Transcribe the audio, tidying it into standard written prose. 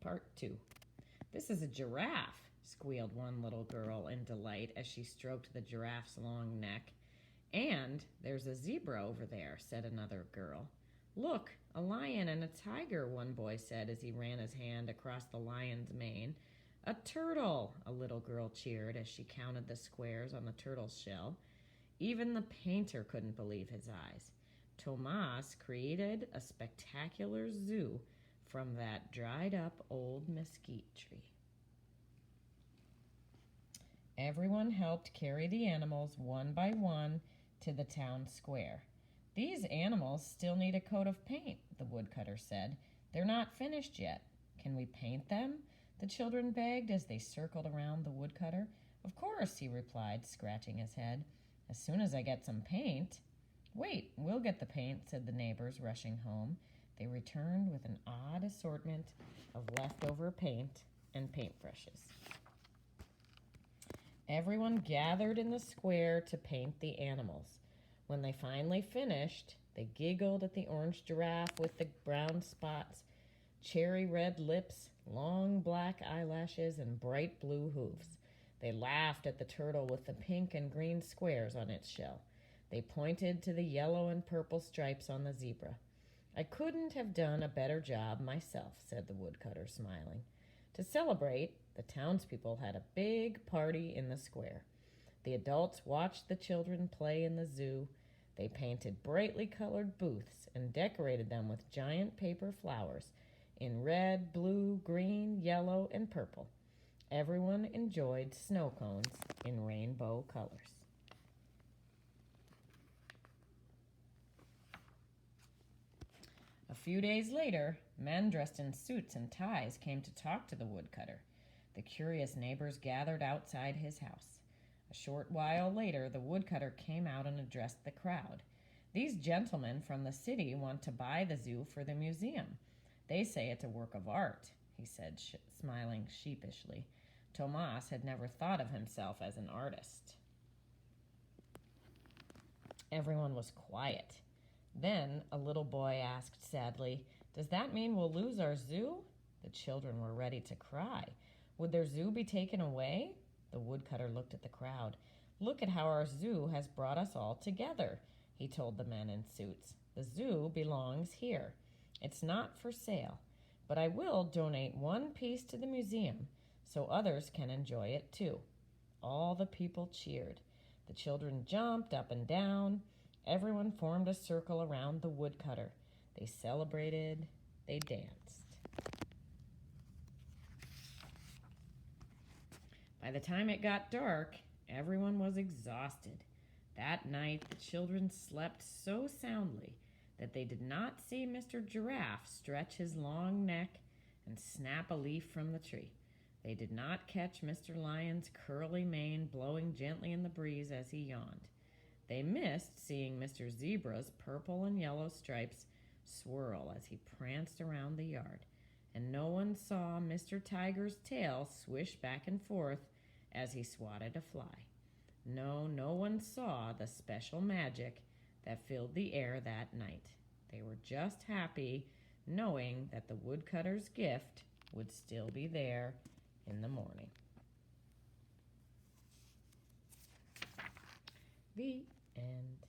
Part 2. "This is a giraffe," squealed one little girl in delight as she stroked the giraffe's long neck. "And there's a zebra over there," said another girl. "Look, a lion and a tiger," one boy said as he ran his hand across the lion's mane. "A turtle," a little girl cheered as she counted the squares on the turtle's shell. Even the painter couldn't believe his eyes. Tomas created a spectacular zoo from that dried-up old mesquite tree. Everyone helped carry the animals one by one to the town square. "These animals still need a coat of paint," the woodcutter said. "They're not finished yet. Can we paint them?" the children begged as they circled around the woodcutter. "Of course," he replied, scratching his head. "As soon as I get some paint." "Wait, we'll get the paint," said the neighbors, rushing home. They returned with an odd assortment of leftover paint and paintbrushes. Everyone gathered in the square to paint the animals. When they finally finished, they giggled at the orange giraffe with the brown spots, cherry red lips, long black eyelashes, and bright blue hooves. They laughed at the turtle with the pink and green squares on its shell. They pointed to the yellow and purple stripes on the zebra. "I couldn't have done a better job myself," said the woodcutter, smiling. To celebrate, the townspeople had a big party in the square. The adults watched the children play in the zoo. They painted brightly colored booths and decorated them with giant paper flowers in red, blue, green, yellow, and purple. Everyone enjoyed snow cones in rainbow colors. A few days later, men dressed in suits and ties came to talk to the woodcutter. The curious neighbors gathered outside his house. A short while later, the woodcutter came out and addressed the crowd. "These gentlemen from the city want to buy the zoo for the museum. They say it's a work of art," he said, smiling sheepishly. Tomas had never thought of himself as an artist. Everyone was quiet. Then a little boy asked sadly, "Does that mean we'll lose our zoo?" The children were ready to cry. Would their zoo be taken away? The woodcutter looked at the crowd. "Look at how our zoo has brought us all together," he told the men in suits. "The zoo belongs here. It's not for sale, but I will donate one piece to the museum so others can enjoy it too." All the people cheered. The children jumped up and down. Everyone formed a circle around the woodcutter. They celebrated. They danced. By the time it got dark, everyone was exhausted. That night, the children slept so soundly that they did not see Mr. Giraffe stretch his long neck and snap a leaf from the tree. They did not catch Mr. Lion's curly mane blowing gently in the breeze as he yawned. They missed seeing Mr. Zebra's purple and yellow stripes swirl as he pranced around the yard. And no one saw Mr. Tiger's tail swish back and forth as he swatted a fly. No one saw the special magic that filled the air that night. They were just happy knowing that the woodcutter's gift would still be there in the morning. The end.